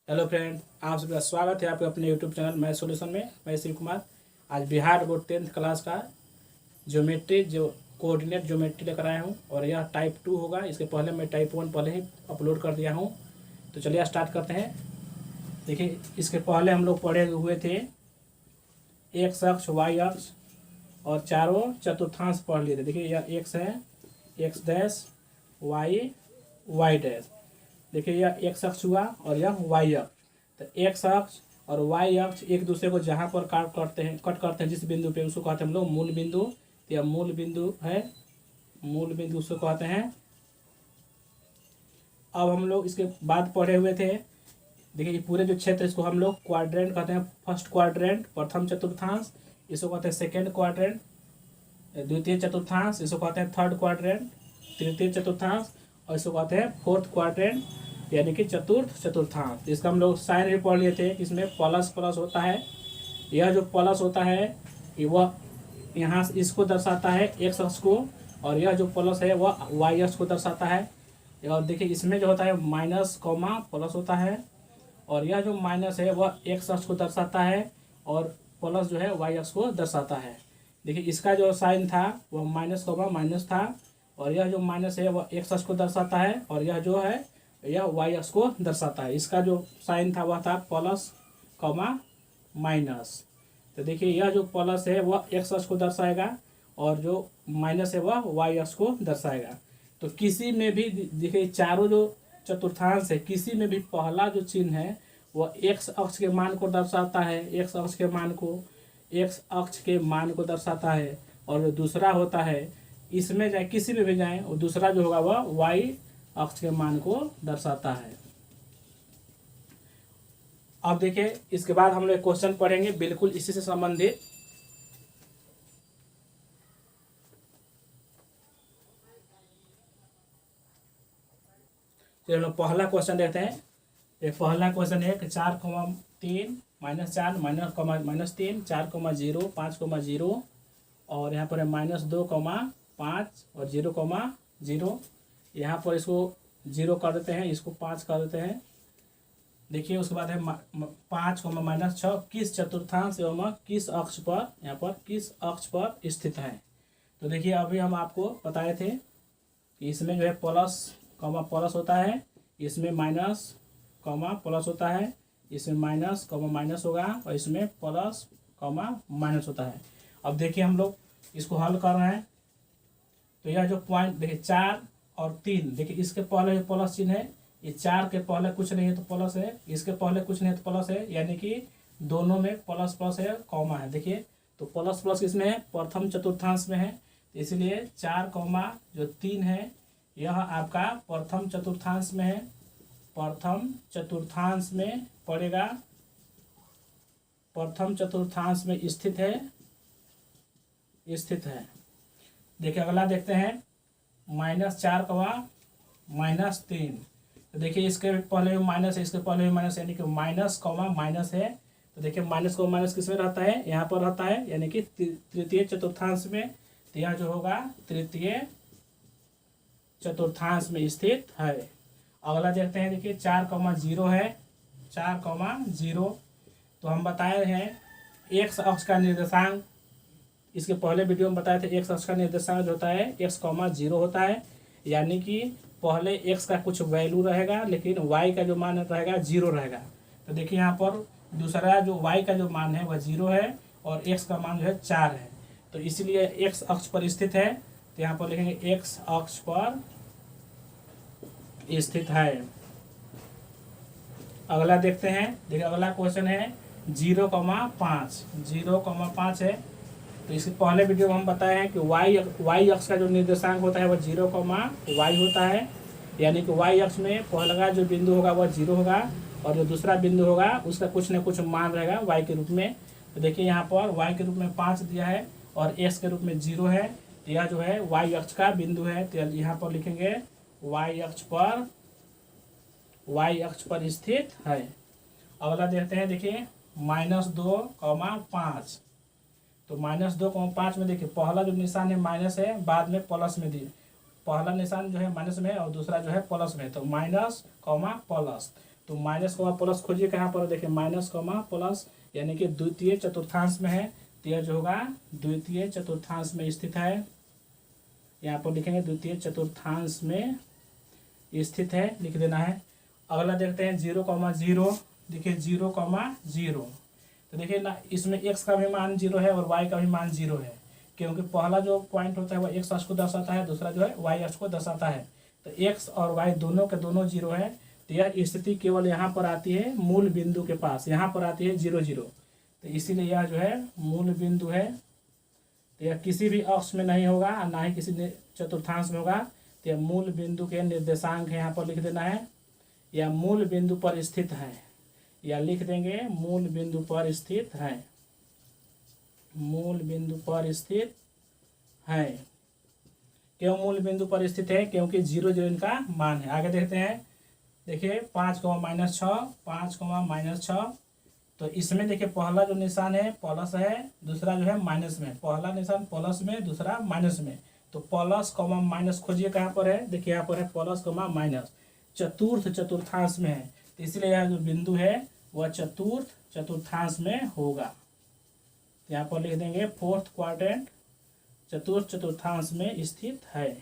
Hello friend, आप सभी का स्वागत है आपके अपने यूट्यूब चैनल मैथ सॉल्यूशन में। मैं शिव कुमार आज बिहार बोर्ड 10th क्लास का ज्योमेट्री कोऑर्डिनेट ज्योमेट्री लेकर आया हूँ और यह टाइप 2 होगा। इसके पहले मैं टाइप 1 पहले ही अपलोड कर दिया हूँ। तो चलिए स्टार्ट करते हैं। देखिए, इसके पहले हम लोग पढ़े हुए थे एक्स अक्ष, वाई अक्ष और चारों चतुर्थांश पढ़ लिए थे। देखिए, यह एक्स है, एक्स डैश, वाई डैश। देखिए, यह एक्स अक्ष हुआ और यह वाई अक्ष। तो एक्स अक्ष और वाई अक्ष एक दूसरे को जहाँ पर कट करते हैं जिस बिंदु पे, उसको कहते हैं हम लोग मूल बिंदु। तो यह मूल बिंदु है, मूल बिंदु उसको कहते हैं। अब हम लोग इसके बाद पढ़े हुए थे, देखिए ये पूरे जो क्षेत्र इसको हम लोग क्वाड्रेंट कहते हैं। फर्स्ट क्वाड्रेंट प्रथम चतुर्थांश, इसको कहते हैं सेकेंड क्वाड्रेंट द्वितीय चतुर्थांश, इसको कहते हैं थर्ड क्वाड्रेंट तृतीय चतुर्थांश, और इसको कहते हैं फोर्थ क्वाड्रेंट यानी कि चतुर्थ चतुर्थांश। इसका हम लोग साइन भी पढ़ लिए थे, इसमें प्लस प्लस होता है। यह जो प्लस होता है वह यहाँ इसको दर्शाता है एक्स अक्ष को, और यह जो प्लस है वह वाई अक्ष को दर्शाता है। और देखिए इसमें जो होता है माइनस कॉमा प्लस होता है, और यह जो माइनस है वह एक्स अक्ष को दर्शाता है और प्लस जो है वाई अक्ष को दर्शाता है। देखिए इसका जो साइन था वह माइनस कॉमा माइनस था, और यह जो माइनस है वह एक्स अक्ष को दर्शाता है, और यह जो है यह वाई अक्ष को दर्शाता है। इसका जो साइन था वह था प्लस कॉमा माइनस। तो देखिए यह जो प्लस है वह एक्स अक्ष को दर्शाएगा और जो माइनस है वह वाई अक्ष को दर्शाएगा। तो किसी में भी देखिए चारों जो चतुर्थांश है, किसी में भी पहला जो चिन्ह है वह एक्स अक्ष के मान को दर्शाता है, एक्स अक्ष के मान को दर्शाता है। और जो दूसरा होता है, इसमें जाए किसी में भी जाए, और दूसरा जो होगा वह वाई अक्ष के मान को दर्शाता है। अब देखिए इसके बाद हम लोग क्वेश्चन पढ़ेंगे बिल्कुल इसी से संबंधित। चलिए हम लोग पहला क्वेश्चन देखते हैं। ये पहला क्वेश्चन है कि 4,3 -4 -3 4,0 5,0 और यहाँ पर है -2,5 और 0,0। यहाँ पर इसको 0 कर देते हैं, इसको 5 कर देते हैं। देखिए उसके बाद है 5, -6 किस चतुर्थांश एवं किस अक्ष पर, यहाँ पर किस अक्ष पर स्थित है। तो देखिए अभी हम आपको बताए थे कि इसमें जो है प्लस प्लस होता है, इसमें माइनस प्लस होता है, इसमें माइनस माइनस होगा, और इसमें प्लस माइनस होता है। अब देखिए हम लोग इसको हल कर रहे हैं। तो यह जो पॉइंट देखिए 4 और 3, देखिए इसके पहले प्लस चिन्ह है, ये 4 के पहले कुछ नहीं है तो प्लस है, इसके पहले कुछ नहीं है तो प्लस है, यानी कि दोनों में प्लस प्लस है, कॉमा है। देखिए तो प्लस प्लस किसमें है, प्रथम चतुर्थांश में है, इसलिए 4,3 है यह आपका प्रथम चतुर्थांश में है, प्रथम चतुर्थांश में पड़ेगा, प्रथम चतुर्थांश में स्थित है। देखिए अगला देखते हैं -4, -3। तो देखिए इसके पहले भी माइनस है, इसके पहले भी माइनस, यानी कि माइनस माइनस है। तो देखिए माइनस माइनस किस में रहता है, यहाँ पर रहता है, यानी कि तृतीय चतुर्थांश में। तो यह जो होगा तृतीय चतुर्थांश में स्थित है। अगला देखते हैं, देखिए 4,0 है, 4,0। तो हम बताए हैं एक्स अक्ष का निर्देशांक, इसके पहले वीडियो में बताए थे एक्स अक्ष का निर्देशांक जो होता है x,0 होता है, यानी कि पहले एक्स का कुछ वैल्यू रहेगा लेकिन वाई का जो मान रहेगा 0 रहेगा। तो देखिए यहाँ पर दूसरा जो वाई का जो मान है वह 0 है और एक्स का मान जो है 4 है। तो इसलिए एक्स अक्ष पर स्थित है। तो यहाँ पर लिखेंगे एक्स अक्ष पर स्थित है। अगला देखते हैं, देखिए अगला क्वेश्चन है 0,5 है। तो इसके पहले वीडियो में हम बताए हैं कि वाई अक्ष का जो निर्देशांक होता है वह 0,y होता है, यानी कि वाई अक्ष में पहला जो बिंदु होगा वह 0 होगा, और जो दूसरा बिंदु होगा उसका कुछ न कुछ मान रहेगा y के रूप में। तो देखिए यहाँ पर y के रूप में 5 दिया है और x के रूप में 0 है। तो यह जो है y अक्ष का बिंदु है। तो यहाँ पर लिखेंगे y अक्ष पर स्थित है। अगला देखते हैं, देखिए -2,5। तो -2,5 में देखिए पहला जो निशान है माइनस है, बाद में प्लस में दिए, पहला निशान जो है माइनस में है और दूसरा जो है प्लस में, तो माइनस प्लस। तो माइनस कॉमा प्लस खोजिए कहाँ पर, देखिए माइनस कॉमा प्लस यानी कि द्वितीय चतुर्थांश में है, तो यह जो होगा द्वितीय चतुर्थांश में स्थित है। यहाँ पर लिखेंगे द्वितीय चतुर्थांश में स्थित है, लिख देना है। अगला देखते हैं 0,0। देखिए 0,0, तो देखिए ना इसमें x का भी मान 0 है और y का भी मान 0 है, क्योंकि पहला जो पॉइंट होता है वह x अक्ष को दर्शाता है, दूसरा जो है y अक्ष को दर्शाता है। तो x और y दोनों के दोनों 0 है। तो यह स्थिति केवल यहाँ पर आती है मूल बिंदु के पास, यहाँ पर आती है 0, 0। तो इसीलिए यह जो है मूल बिंदु है। तो यह किसी भी अक्ष में नहीं होगा और ना ही किसी चतुर्थांश में होगा। तो यह मूल बिंदु के निर्देशांक है, यहाँ पर लिख देना है। यह मूल बिंदु पर स्थित है, या लिख देंगे मूल बिंदु पर स्थित है, मूल बिंदु पर स्थित है। क्यों मूल बिंदु पर स्थित है? क्योंकि 0, 0 इनका मान है। आगे देखते हैं, देखिए 5,-6, 5,-6। तो इसमें देखिए पहला जो निशान है प्लस है, दूसरा जो है माइनस में। पहला निशान प्लस में, दूसरा माइनस में। तो प्लस कॉमा माइनस खोजिए कहाँ पर है, देखिए यहाँ पर है प्लस कॉमा माइनस, चतुर्थ चतुर्थांश में है। तो इसलिए यह जो बिंदु है वह चतुर्थ चतुर्थांश में होगा। यहाँ पर लिख देंगे फोर्थ क्वाड्रेंट, चतुर्थ चतुर्थांश में स्थित है।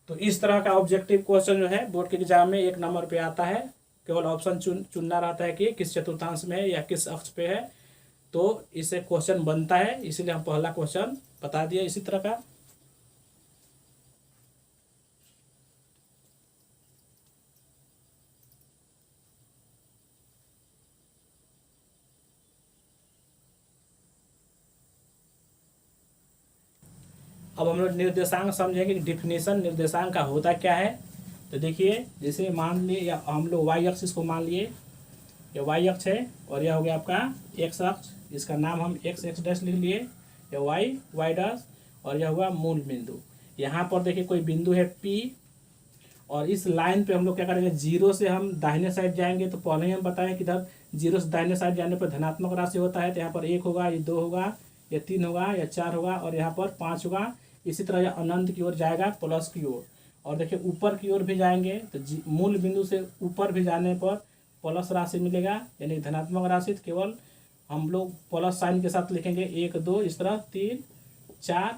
तो इस तरह का ऑब्जेक्टिव क्वेश्चन जो है बोर्ड के एग्जाम में 1 नंबर पे आता है। केवल ऑप्शन चुनना रहता है कि किस चतुर्थांश में है या किस अक्ष पे है, तो इससे क्वेश्चन बनता है। इसीलिए हम पहला क्वेश्चन बता दिए इसी तरह का। अब हम लोग निर्देशांक समझेंगे कि डिफिनेशन निर्देशांक का होता क्या है। तो देखिए जैसे मान लिए या हम लोग वाई अक्ष इसको मान लिए, यह वाई अक्ष है और यह हो गया आपका एक्स अक्ष, इसका नाम हम एक्स एक्स डैश लिख लिए, यह वाई वाई डैश, और यह हुआ मूल बिंदु। यहाँ पर देखिए कोई बिंदु है P, और इस लाइन पे हम लोग क्या करेंगे, 0 से हम दाहिने साइड जाएंगे। तो पहले ही हम बताएं कि इधर 0 से दाहिने साइड जाने पर धनात्मक राशि होता है। तो यहाँ पर 1 होगा, ये 2 होगा, ये 3 होगा, या 4 होगा, और यहाँ पर 5 होगा। इसी तरह यह अनंत की ओर जाएगा, प्लस की ओर। और देखिए ऊपर की ओर भी जाएंगे तो मूल बिंदु से ऊपर भी जाने पर प्लस राशि मिलेगा, यानी धनात्मक राशि। तो केवल हम लोग प्लस साइन के साथ लिखेंगे, 1, 2, इस तरह 3, 4,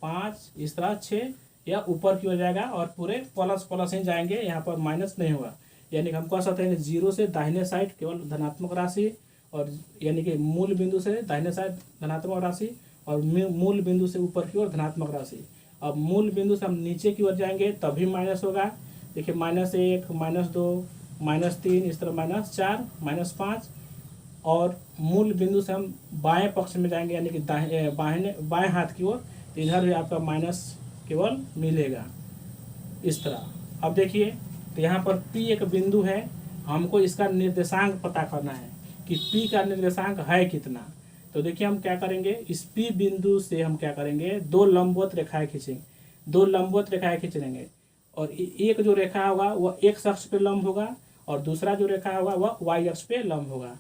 5, इस तरह 6, या ऊपर की ओर जाएगा और पूरे प्लस प्लस ही जाएंगे, यहाँ पर माइनस नहीं होगा। यानी कि हम कह सकते हैं कि 0 से दाहिने साइड केवल धनात्मक राशि, और यानी कि मूल बिंदु से दाहिने साइड धनात्मक राशि, और मूल बिंदु से ऊपर की ओर धनात्मक राशि। अब मूल बिंदु से हम नीचे की ओर जाएंगे तभी माइनस होगा। देखिए -1, -2, -3, इस तरह -4, -5। और मूल बिंदु से हम बाएं पक्ष में जाएंगे, यानी कि बाएं हाथ की ओर, तो इधर भी आपका माइनस केवल मिलेगा इस तरह। अब देखिए तो यहाँ पर P एक बिंदु है, हमको इसका निर्देशांक पता करना है कि P का निर्देशांक है कितना। तो देखिए हम क्या करेंगे, इस P बिंदु से हम क्या करेंगे, 2 लंबवत रेखाएं खींचेंगे, 2 लंबवत रेखाएं खींच लेंगे। और एक जो रेखा होगा वह x अक्ष पे लंब होगा, और दूसरा जो रेखा होगा वह y अक्ष पे लंब होगा।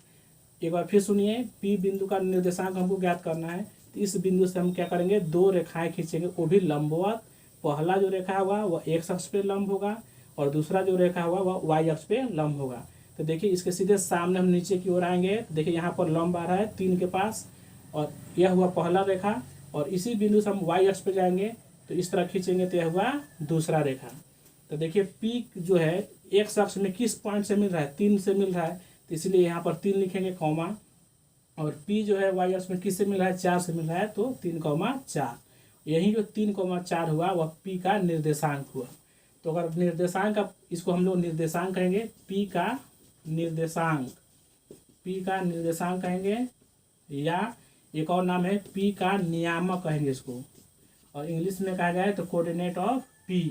एक बार फिर सुनिए, P बिंदु का निर्देशांक हमको ज्ञात करना है। तो इस बिंदु से हम क्या करेंगे, 2 रेखाएं खींचेंगे, वो भी लंबवत। पहला जो रेखा होगा वह x अक्ष पे लंब होगा, और दूसरा जो रेखा होगा वह y अक्ष पे लंब होगा। तो देखिए इसके सीधे सामने हम नीचे की ओर आएंगे, देखिए यहाँ पर लंब आ रहा है 3 के पास, और यह हुआ पहला रेखा। और इसी बिंदु से हम y अक्ष पे जाएंगे, तो इस तरह खींचेंगे, तो यह हुआ दूसरा रेखा। तो देखिए P जो है x अक्ष में किस पॉइंट से मिल रहा है, 3 से मिल रहा है, तो इसलिए यहाँ पर 3 लिखेंगे, कॉमा। और P जो है y अक्ष में किस से मिल रहा है, 4 से मिल रहा है, तो 3,4। यही जो 3,4 हुआ वह P का निर्देशांक हुआ। तो अगर निर्देशांक, इसको हम लोग निर्देशांक कहेंगे, P का निर्देशांक, P का निर्देशांक कहेंगे, या एक और नाम है P का नियामक कहेंगे इसको, और इंग्लिश में कहा जाए तो कोऑर्डिनेट ऑफ P,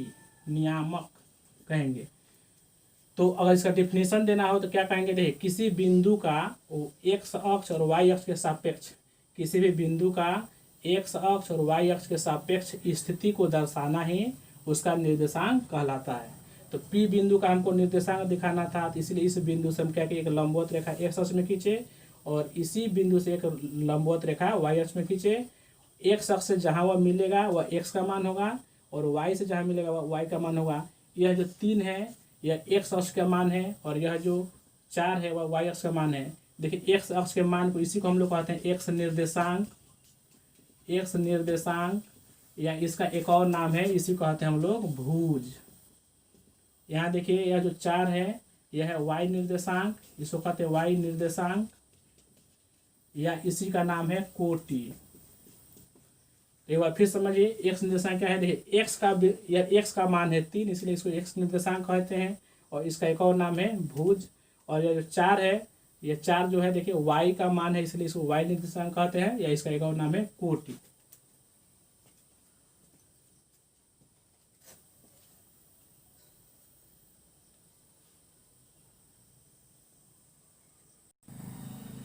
नियामक कहेंगे। तो अगर इसका डिफिनेशन देना हो तो क्या कहेंगे, देखिए किसी बिंदु का x अक्ष और y अक्ष के सापेक्ष, किसी भी बिंदु का x अक्ष और y अक्ष के सापेक्ष स्थिति को दर्शाना ही उसका निर्देशांक कहलाता है। तो P बिंदु का हमको निर्देशांक दिखाना था, तो इसलिए इस बिंदु से हम क्या कि एक लंबवत रेखा x अक्ष में खींचे, और इसी बिंदु से एक लंबवत रेखा y अक्ष में खींचे। x अक्ष से जहाँ वह मिलेगा वह x का मान होगा, और y से जहाँ मिलेगा वह y का मान होगा। यह जो 3 है यह एक्स अक्ष का मान है और यह जो 4 है वह वाई अक्ष का मान है। देखिए एक्स अक्ष के मान को इसी को हम लोग कहते हैं एक्स निर्देशांक, एक्स निर्देशांक, या इसका एक और नाम है, इसी को कहते हैं हम लोग भुज। यहाँ देखिए यह जो 4 है यह है वाई निर्देशांक, इसको कहते हैं वाई निर्देशांक, या इसी का नाम है कोटि। एक बार फिर समझिए एक्स निर्देशांक क्या है। देखिए एक्स का, यह एक्स का मान है 3, इसलिए इसको एक्स निर्देशांक कहते हैं, और इसका एक और नाम है भुज। और यह जो 4 है, यह 4 जो है देखिए वाई का मान है, इसलिए इसको वाई निर्देशांक कहते हैं, या इसका एक और नाम है कोटि।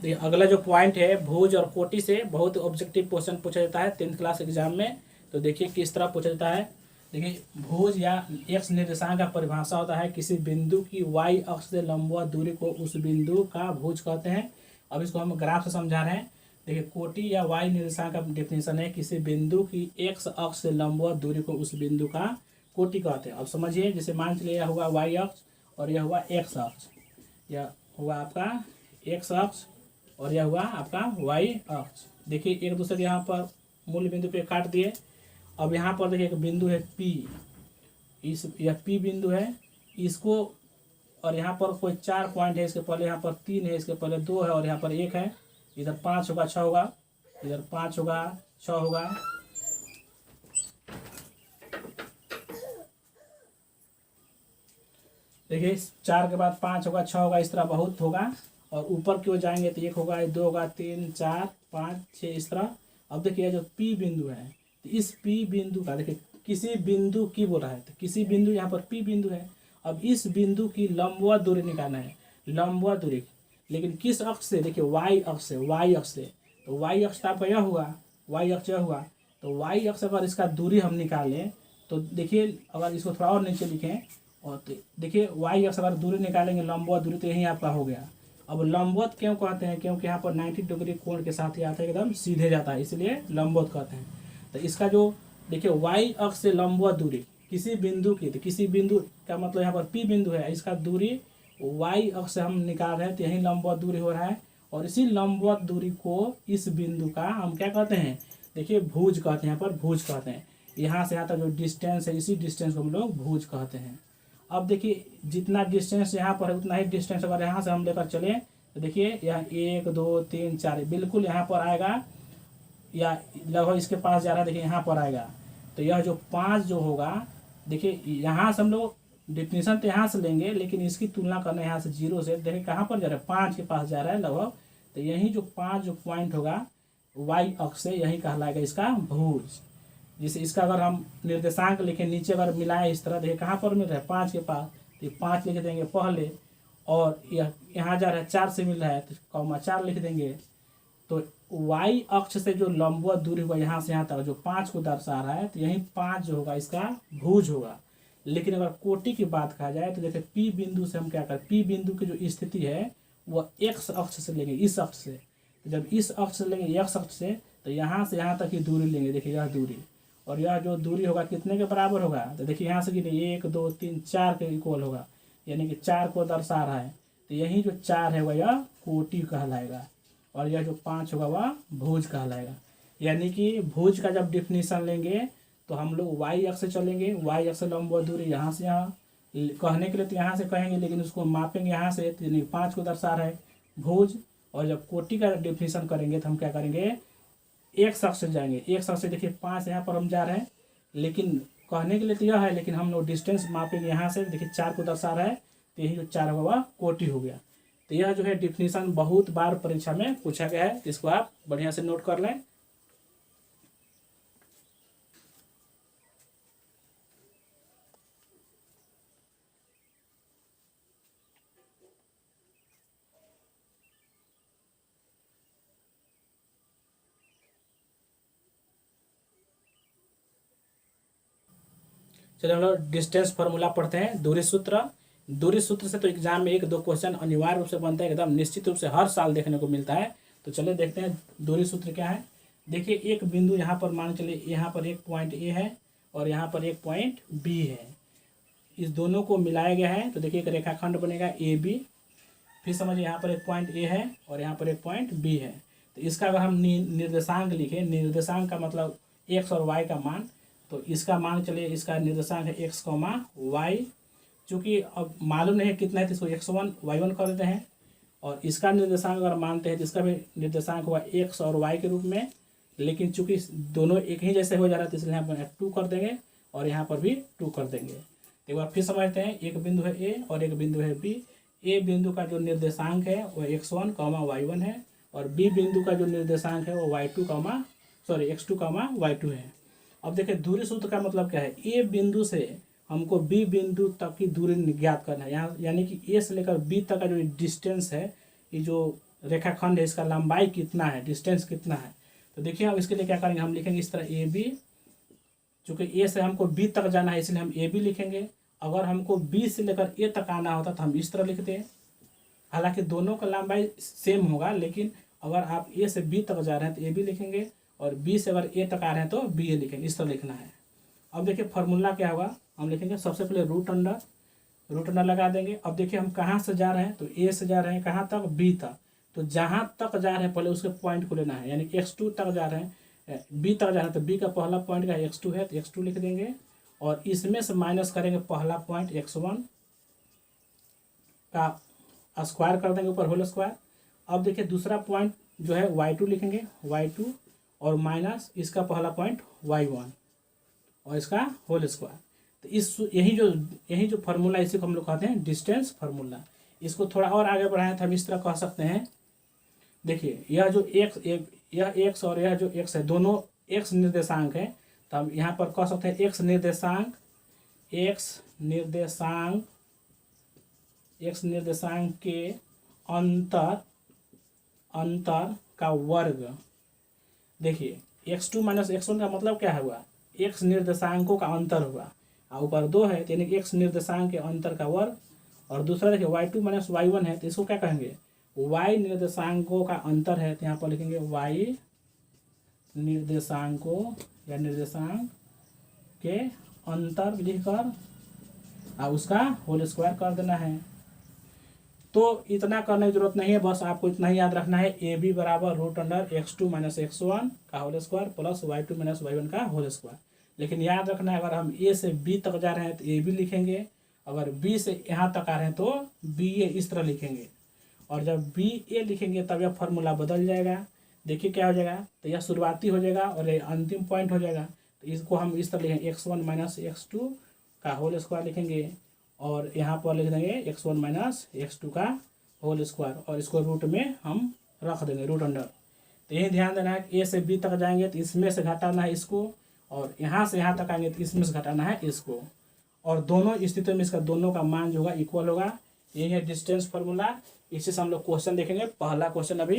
देखिए अगला जो पॉइंट है भुज और कोटि से बहुत ऑब्जेक्टिव क्वेश्चन पूछा जाता है 10th क्लास एग्जाम में। तो देखिए किस तरह पूछा जाता है। देखिए भुज या एक्स निर्देशांक का परिभाषा होता है किसी बिंदु की वाई अक्ष से लंबवत दूरी को उस बिंदु का भुज कहते हैं। अब इसको हम ग्राफ से समझा रहे हैं। देखिए कोटि या वाई निर्देशांक का डेफिनेशन है किसी बिंदु की एक्स अक्ष से लंबवत दूरी को उस बिंदु का कोटि कहते हैं। अब समझिए, जैसे मान चलिए यह हुआ वाई अक्ष और यह हुआ एक्स अक्ष, यह हुआ आपका एक्स अक्ष और यह हुआ आपका वाई अक्ष। देखिए एक दूसरे के यहाँ पर मूल बिंदु पे काट दिए। अब यहाँ पर देखिए एक बिंदु है P, यह P बिंदु है, इसको, और यहाँ पर कोई 4 पॉइंट है, इसके पहले यहाँ पर 3 है, इसके पहले 2 है और यहाँ पर 1 है। इधर 5 होगा 6 होगा, इधर 5 होगा 6 होगा। देखिए 4 के बाद 5 होगा 6 होगा, इस तरह बहुत होगा। और ऊपर की ओर जाएंगे तो 1 होगा 2 होगा 3 4 5 6 इस तरह। अब देखिए जो P बिंदु है, तो इस P बिंदु का देखिए किसी बिंदु की बोल रहा है, तो किसी बिंदु यहाँ पर P बिंदु है। अब इस बिंदु की लंबवत दूरी निकालना है, लंबवत दूरी, लेकिन किस अक्ष से? देखिए वाई अक्ष से, वाई अक्ष से। तो वाई अक्ष आपका यह हुआ, वाई अक्ष यह हुआ। तो वाई अक्ष अगर इसका दूरी हम निकालें तो देखिए, अगर इसको थोड़ा और नीचे लिखें और तो देखिए वाई अक्ष अगर दूरी निकालेंगे लंबवत दूरी, तो यही आपका हो गया। अब लंबवत क्यों कहते हैं? क्योंकि यहाँ पर 90 डिग्री कोण के साथ ही आता है, एकदम सीधे जाता है, इसलिए लंबवत कहते हैं। तो इसका जो देखिए वाई अक्ष से लंबवत दूरी किसी बिंदु की, तो किसी बिंदु का मतलब यहाँ पर P बिंदु है, इसका दूरी वाई अक्ष से हम निकाल रहे हैं, तो यही लंबवत दूरी हो रहा है। और इसी लंबवत दूरी को इस बिंदु का हम क्या कहते हैं? देखिए भुज कहते हैं, यहाँ पर भुज कहते हैं। यहाँ से यहाँ तक जो डिस्टेंस है, इसी डिस्टेंस को हम लोग भुज कहते हैं। अब देखिए जितना डिस्टेंस यहाँ पर है उतना ही डिस्टेंस अगर यहाँ से हम लेकर चले तो देखिए यहाँ 1 2 3 4 बिल्कुल यहाँ पर आएगा, या लगभग इसके पास जा रहा है, देखिए यहाँ पर आएगा। तो यह जो 5 जो होगा, देखिए यहाँ से हम लोग डिफिनीशन तो यहाँ से लेंगे, लेकिन इसकी तुलना करना यहाँ से 0 से, देखिए कहाँ पर जा रहा है, 5 के पास जा रहा है लगभग। तो यही जो 5 जो पॉइंट होगा वाई अक्ष से, यही कहलाएगा इसका भुज। जैसे इसका अगर हम निर्देशांक लिखें नीचे अगर मिलाएं इस तरह, देखिए कहाँ पर मिल रहा है, 5 के पास, तो 5 लिख देंगे पहले, और यह यहाँ जा रहा है 4 से मिल रहा है तो कॉमा 4 लिख देंगे। तो वाई अक्ष से जो लंबवत दूरी हुआ यहाँ से यहाँ तक जो 5 को दर्शा रहा है, तो यही 5 जो होगा इसका भुज होगा। लेकिन अगर कोटि की बात कहा जाए तो देखिए P बिंदु से हम क्या करें, P बिंदु की जो स्थिति है वह x अक्ष से लेंगे, इस अक्ष से। तो जब इस अक्ष से लेंगे x अक्ष से, तो यहाँ से यहाँ तक की दूरी लेंगे, देखिए यह दूरी, और यह जो दूरी होगा कितने के बराबर होगा? तो देखिए यहाँ से गिने 1 2 3 4 के इक्वल होगा, यानी कि 4 को दर्शा रहा है। तो यही जो 4 है वह यह कोटि कहलाएगा, और यह जो 5 होगा वह भुज कहलाएगा। यानी कि भुज का जब डिफिनीशन लेंगे तो हम लोग वाई अक्ष से चलेंगे, वाई अक्ष से लंबवत दूरी यहाँ से यहाँ कहने के लिए तो यहाँ से कहेंगे, लेकिन उसको मापेंगे यहाँ से, तो यानी 5 को दर्शा रहा है भुज। और जब कोटि का डिफिनीशन करेंगे तो हम क्या करेंगे, एक अक्ष से जाएंगे, एक अक्ष से देखिए 5 यहाँ पर हम जा रहे हैं, लेकिन कहने के लिए तो यह है, लेकिन हम लोग डिस्टेंस मापेंगे यहाँ से, देखिए 4 को दर्शा रहा है, तो यही जो 4 होगा वह कोटि हो गया। तो यह जो है डिफिनीशन बहुत बार परीक्षा में पूछा गया है, इसको आप बढ़िया से नोट कर लें। चलिए हम लोग डिस्टेंस फार्मूला पढ़ते हैं, दूरी सूत्र। दूरी सूत्र से तो एग्जाम में 1-2 क्वेश्चन अनिवार्य रूप से बनता है, एकदम निश्चित रूप से हर साल देखने को मिलता है। तो चलिए देखते हैं दूरी सूत्र क्या है। देखिए एक बिंदु यहाँ पर मान चलिए यहाँ पर एक पॉइंट ए है और यहाँ पर एक पॉइंट बी है। इस दोनों को मिलाया गया है, तो देखिए एक रेखाखंड बनेगा ए बी। फिर समझिए यहाँ पर एक पॉइंट ए है और यहाँ पर एक पॉइंट बी है। तो इसका अगर हम निर्देशांक लिखें, निर्देशांक का मतलब एक्स और वाई का मान, तो इसका मान चलिए इसका निर्देशांक है एक्स कॉमा वाई। चूँकि अब मालूम नहीं है कितना है तो इसको x1 y1 कर देते हैं, और इसका निर्देशांक अगर मानते हैं तो इसका भी निर्देशांक हुआ एक्स और वाई के रूप में। लेकिन चूंकि दोनों एक ही जैसे हो जा रहा है तो इसलिए यहाँ पर 2 कर देंगे और यहाँ पर भी 2 कर देंगे। एक बार फिर समझते हैं, एक बिंदु है ए और एक बिंदु है बी। ए बिंदु का जो निर्देशांक है वो x1 y1 है, और बी बिंदु का जो निर्देशांक है वो x2 y2 है। अब देखिए दूरी सूत्र का मतलब क्या है, ए बिंदु से हमको बी बिंदु तक की दूरी ज्ञात करना है। यहाँ यानी कि ए से लेकर बी तक का जो डिस्टेंस है, ये जो रेखाखंड है इसका लंबाई कितना है, डिस्टेंस कितना है। तो देखिए हम इसके लिए क्या करेंगे, हम लिखेंगे इस तरह ए बी। चूँकि ए से हमको बी तक जाना है इसलिए हम ए बी लिखेंगे। अगर हमको बी से लेकर ए तक आना होता तो हम इस तरह लिखते हैं। हालांकि दोनों का लंबाई सेम होगा, लेकिन अगर आप ए से बी तक जा रहे हैं तो ए बी लिखेंगे, और बी से अगर ए तक आ रहे हैं तो बी ए लिखेंगे। इस तरह लिखना है। अब देखिए फार्मूला क्या होगा, हम लिखेंगे सबसे पहले रूट अंडर लगा देंगे। अब देखिए हम कहाँ से जा रहे हैं, तो ए से जा रहे हैं कहाँ तक, बी तक। तो जहाँ तक जा रहे हैं पहले उसके पॉइंट को लेना है, यानी x2 तक जा रहे हैं, बी तक जा रहे हैं तो बी का पहला पॉइंट का x2 है तो x2 लिख देंगे, और इसमें से माइनस करेंगे पहला पॉइंट x1 का स्क्वायर कर देंगे ऊपर होल स्क्वायर। अब देखिए दूसरा पॉइंट जो है y2 लिखेंगे, y2 और माइनस इसका पहला पॉइंट y1 और इसका होल स्क्वायर। तो यही जो फार्मूला इसी को हम लोग कहते हैं डिस्टेंस फार्मूला। इसको थोड़ा और आगे बढ़ाएं तो हम इस तरह कह सकते हैं, देखिए यह x और यह जो x है दोनों x निर्देशांक है, तो हम यहाँ पर कह सकते हैं x निर्देशांक के अंतर का वर्ग। देखिए x2 माइनस x1 का मतलब क्या हुआ, x निर्देशांकों का अंतर हुआ, और ऊपर 2 है यानी कि x निर्देशांक के अंतर का वर्ग। और दूसरा देखिए y2 माइनस y1 है तो इसको क्या कहेंगे, y निर्देशांकों का अंतर है, तो यहाँ पर लिखेंगे y निर्देशांकों या निर्देशांक के अंतर लिखकर और उसका होल स्क्वायर कर देना है। तो इतना करने की जरूरत नहीं है, बस आपको इतना ही याद रखना है, ए बी बराबर root under x2 minus x1 का whole square plus y2 minus y1 का होल स्क्वायर। लेकिन याद रखना है अगर हम ए से बी तक जा रहे हैं तो ए बी लिखेंगे, अगर बी से यहाँ तक आ रहे हैं तो बी ए इस तरह लिखेंगे, और जब बी ए लिखेंगे तब यह फार्मूला बदल जाएगा। देखिए क्या हो जाएगा, तो यह शुरुआती हो जाएगा और ये अंतिम पॉइंट हो जाएगा। तो इसको हम इस तरह लिखेंगे x1 माइनस x2 का होल स्क्वायर लिखेंगे, और यहाँ पर लिख देंगे x1 माइनस x2 का होल स्क्वायर, और इसको रूट में हम रख देंगे रूट अंडर। तो यही ध्यान देना है कि ए से बी तक जाएंगे तो इसमें से घटाना है इसको, और यहाँ से यहाँ तक आएंगे तो इसमें से घटाना है इसको, और दोनों स्थितियों में इसका दोनों का मान जो होगा इक्वल होगा। यही है डिस्टेंस फार्मूला। इसी से हम लोग क्वेश्चन देखेंगे। पहला क्वेश्चन अभी,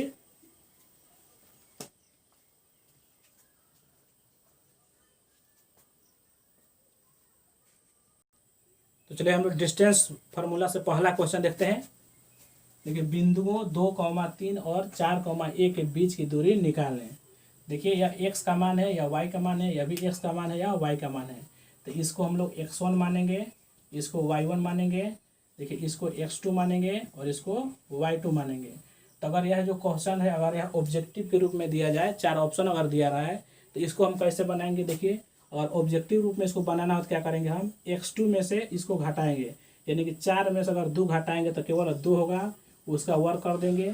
तो चलिए हम लोग डिस्टेंस फार्मूला से पहला क्वेश्चन देखते हैं। देखिए बिंदुओं 2, 3 और 4, a के बीच की दूरी निकाल लें। देखिए यह x का मान है या y का मान है, यह भी x का मान है या y का मान है। तो इसको हम लोग x1 मानेंगे, इसको y1 मानेंगे, देखिए इसको x2 मानेंगे और इसको y2 मानेंगे। तो अगर यह जो क्वेश्चन है अगर यह ऑब्जेक्टिव के रूप में दिया जाए, 4 ऑप्शन अगर दिया रहा है तो इसको हम कैसे बनाएंगे। देखिए अगर ऑब्जेक्टिव रूप में इसको बनाना हो तो क्या करेंगे, हम x2 में से इसको घटाएंगे, यानी कि 4 में से अगर 2 घटाएंगे तो केवल 2 होगा, उसका वर्ग कर देंगे।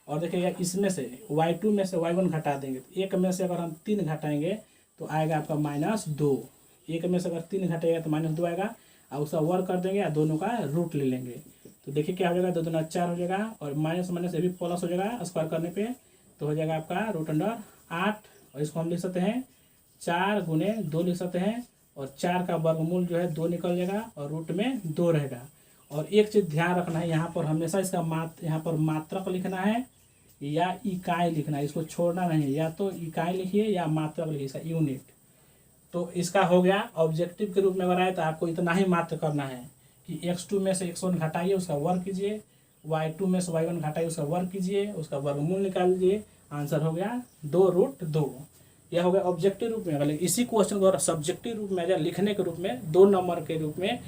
और देखिए इसमें से y2 में से y1 घटा देंगे, तो 1 में से अगर हम 3 घटाएंगे तो आएगा आपका -2। 1 में से अगर 3 घटेगा तो -2 आएगा, और उसका वर्ग कर देंगे और दोनों का रूट ले लेंगे। तो देखिए क्या हो जाएगा, 2 दूना 4 हो जाएगा, और माइनस माइनस ये भी प्लस हो जाएगा स्क्वायर करने पे, तो हो जाएगा आपका रूट अंडर 8। और इसको हम लिख सकते हैं 4 गुने 2 लिख सकते हैं, और 4 का वर्गमूल जो है 2 निकल जाएगा और रूट में 2 रहेगा। और एक चीज़ ध्यान रखना है, यहाँ पर हमेशा इसका यहाँ पर मात्रक लिखना है या इकाई लिखना है, इसको छोड़ना नहीं, या तो इकाई लिखिए या मात्रक लिखिए, इसका यूनिट। तो इसका हो गया। ऑब्जेक्टिव के रूप में बनाए तो आपको इतना ही मात्र करना है कि x2 में से x1 घटाइए, उसका वर्ग कीजिए, y2 में से y1 घटाइए, उसका वर्ग कीजिए, उसका वर्गमूल निकाल लीजिए, आंसर हो गया 2√2। यह हो गया ऑब्जेक्टिव रूप में। अगर इसी क्वेश्चन को अगर सब्जेक्टिव रूप में या लिखने के रूप में 2 नंबर के रूप में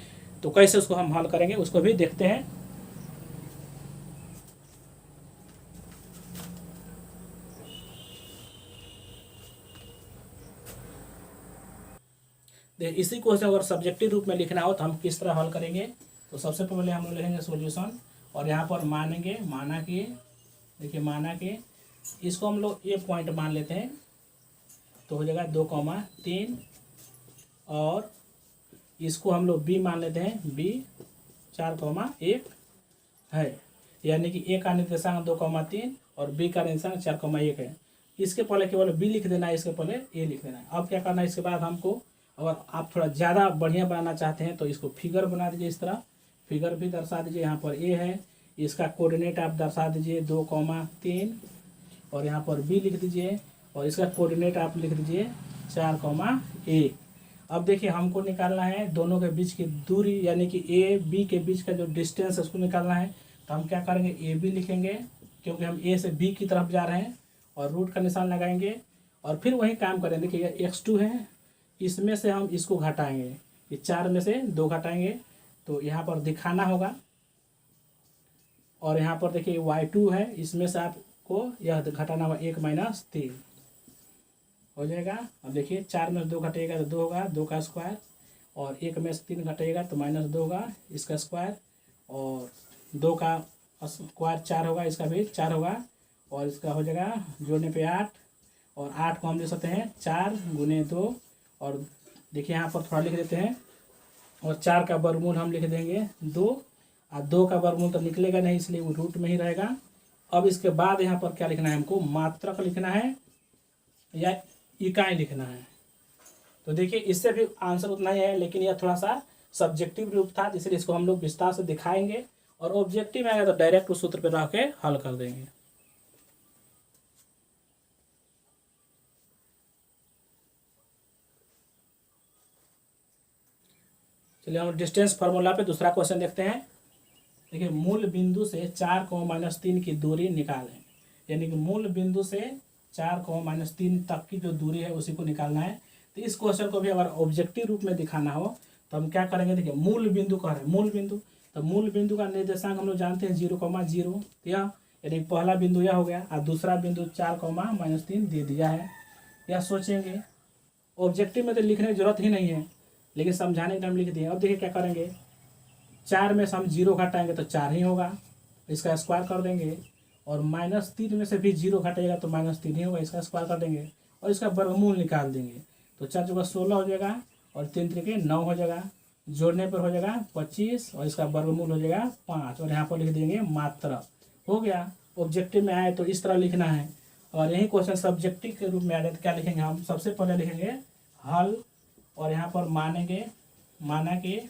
तो कैसे उसको हम हल करेंगे उसको भी देखते हैं। इसी को अगर सब्जेक्टिव रूप में लिखना हो तो हम किस तरह हल करेंगे। तो सबसे पहले हम लोग लिखेंगे सॉल्यूशन और यहाँ पर मानेंगे, माना कि देखिए माना कि इसको हम लोग ए पॉइंट मान लेते हैं तो हो जाएगा 2,3 और इसको हम लोग बी मान लेते हैं, बी 4,1 है, यानी कि ए का निर्देशांक 2,3 और बी का निर्देशांक 4,1 है। इसके पहले केवल बी लिख देना है, इसके पहले ए लिख देना है। अब क्या करना है, इसके बाद हमको अगर आप थोड़ा ज़्यादा बढ़िया बनाना चाहते हैं तो इसको फिगर बना दीजिए। इस तरह फिगर भी दर्शा दीजिए। यहाँ पर ए है, इसका कोऑर्डिनेट आप दर्शा दीजिए 2,3 और यहाँ पर बी लिख दीजिए और इसका कोऑर्डिनेट आप लिख दीजिए 4,1। अब देखिए हमको निकालना है दोनों के बीच की दूरी, यानी कि ए बी के बीच का जो डिस्टेंस है उसको निकालना है। तो हम क्या करेंगे, ए बी लिखेंगे क्योंकि हम ए से बी की तरफ जा रहे हैं और रूट का निशान लगाएंगे और फिर वही काम करेंगे। देखिए x2 है, इसमें से हम इसको घटाएंगे, ये 4 में से 2 घटाएंगे तो यहाँ पर दिखाना होगा। और यहाँ पर देखिए y2 है, इसमें से आपको यह घटाना होगा 1 - 3 हो जाएगा। अब देखिए 4 में से 2 घटेगा तो 2 होगा, 2 का स्क्वायर और 1 में से 3 घटेगा तो -2 होगा, इसका स्क्वायर और 2 का स्क्वायर 4 होगा, इसका भी 4 होगा और इसका हो जाएगा जोड़ने पे 8 और 8 को हम लिख सकते हैं 4 × 2 और देखिए यहाँ पर थोड़ा लिख देते हैं और 4 का वर्गमूल हम लिख देंगे 2 और 2 का वर्गमूल तो निकलेगा नहीं इसलिए वो रूट में ही रहेगा। अब इसके बाद यहाँ पर क्या लिखना है, हमको मात्रक लिखना है या इकाई लिखना है। तो देखिए इससे भी आंसर उतना ही है, लेकिन यह थोड़ा सा सब्जेक्टिव रूप था इसलिए इसको हम लोग विस्तार से दिखाएंगे और ऑब्जेक्टिव में आएगा तो डायरेक्ट उस सूत्र पर रह के हल कर देंगे। चलिए हम डिस्टेंस फार्मूला पे दूसरा क्वेश्चन देखते हैं। देखिए मूल बिंदु से 4,-3 की दूरी निकालें, यानी कि मूल बिंदु से 4,-3 तक की जो दूरी है उसी को निकालना है। तो इस क्वेश्चन को भी अगर ऑब्जेक्टिव रूप में दिखाना हो तो हम क्या करेंगे, देखिए मूल बिंदु कह रहे हैं, मूल बिंदु तो मूल बिंदु का निर्देशांक हम लोग जानते हैं 0,0, यह यानी पहला बिंदु यह हो गया और दूसरा बिंदु 4,-3 दे दिया है। यह सोचेंगे ऑब्जेक्टिव में तो लिखने की जरूरत ही नहीं है, लेकिन समझाने के टाइम लिख दिए। अब देखिए क्या करेंगे, 4 में से हम 0 घटाएंगे तो 4 ही होगा, इसका स्क्वायर कर देंगे और -3 में से भी 0 घटाएगा तो -3 ही होगा, इसका स्क्वायर कर देंगे और इसका वर्गमूल निकाल देंगे। तो 4 × 16 हो जाएगा और 3 × 9 हो जाएगा, जोड़ने पर हो जाएगा 25 और इसका वर्गमूल हो जाएगा 5 और यहाँ पर लिख देंगे मात्रक। हो गया। ऑब्जेक्टिव में आए तो इस तरह लिखना है और यही क्वेश्चन सब्जेक्टिव के रूप में आ जाए तो क्या लिखेंगे, हम सबसे पहले लिखेंगे हल और यहाँ पर मानेंगे, माना कि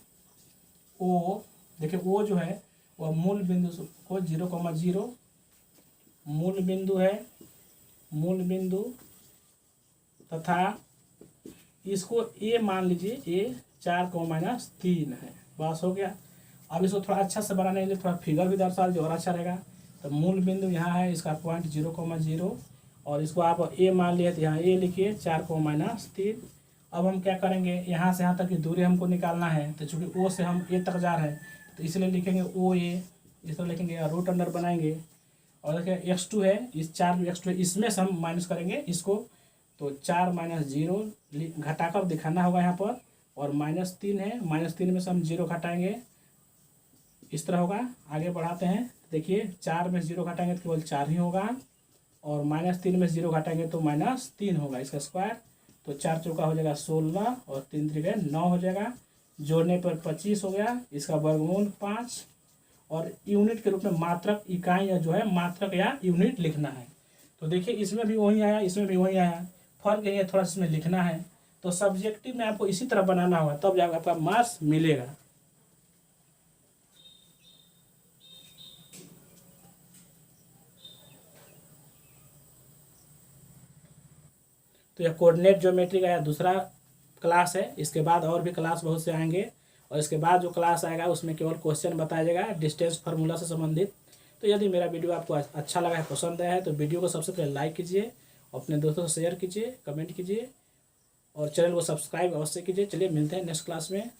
ओ, देखिए ओ जो है वह मूल बिंदु को 0,0 मूल बिंदु है, मूल बिंदु तथा इसको ए मान लीजिए, ए 4,-3 है, बस हो गया। अब इसको थोड़ा अच्छा से बनाने के लिए थोड़ा फिगर भी दर्शा दीजिए और अच्छा रहेगा। तो मूल बिंदु यहाँ है, इसका पॉइंट 0,0 और इसको आप ए मान लिए तो यहाँ ए लिखिए 4,-3। अब हम क्या करेंगे, यहाँ से यहाँ तक की दूरी हमको निकालना है तो चूंकि ओ से हम ए तक जा रहे हैं तो इसलिए लिखेंगे ओ ए, इस तरह लिखेंगे और रूट अंडर बनाएंगे और देखिए x2 है, इस 4 x2 है, इसमें से हम माइनस करेंगे इसको तो 4 - 0 घटाकर दिखाना होगा यहाँ पर और -3 है, -3 में से हम 0 घटाएंगे इस तरह होगा। आगे बढ़ाते हैं, देखिए 4 में 0 घटाएंगे तो केवल 4 ही होगा और -3 में 0 घटाएंगे तो -3 होगा, इसका स्क्वायर तो 4 चौका हो जाएगा 16 और 3 × 9 हो जाएगा, जोड़ने पर 25 हो गया, इसका वर्गमूल 5 और यूनिट के रूप में मात्रक इकाई या जो है मात्रक या यूनिट लिखना है। तो देखिए इसमें भी वही आया, इसमें भी वही आया, फर्क यही है थोड़ा इसमें लिखना है। तो सब्जेक्टिव में आपको इसी तरह बनाना होगा तब जाकर आपका मार्क्स मिलेगा। तो यह कोऑर्डिनेट ज्योमेट्री का दूसरा क्लास है, इसके बाद और भी क्लास बहुत से आएंगे और इसके बाद जो क्लास आएगा उसमें केवल क्वेश्चन बताया जाएगा डिस्टेंस फार्मूला से संबंधित। तो यदि मेरा वीडियो आपको अच्छा लगा है, पसंद आया है तो वीडियो को सबसे पहले लाइक कीजिए, अपने दोस्तों से शेयर कीजिए, कमेंट कीजिए और चैनल को सब्सक्राइब अवश्य कीजिए। चलिए मिलते हैं नेक्स्ट क्लास में।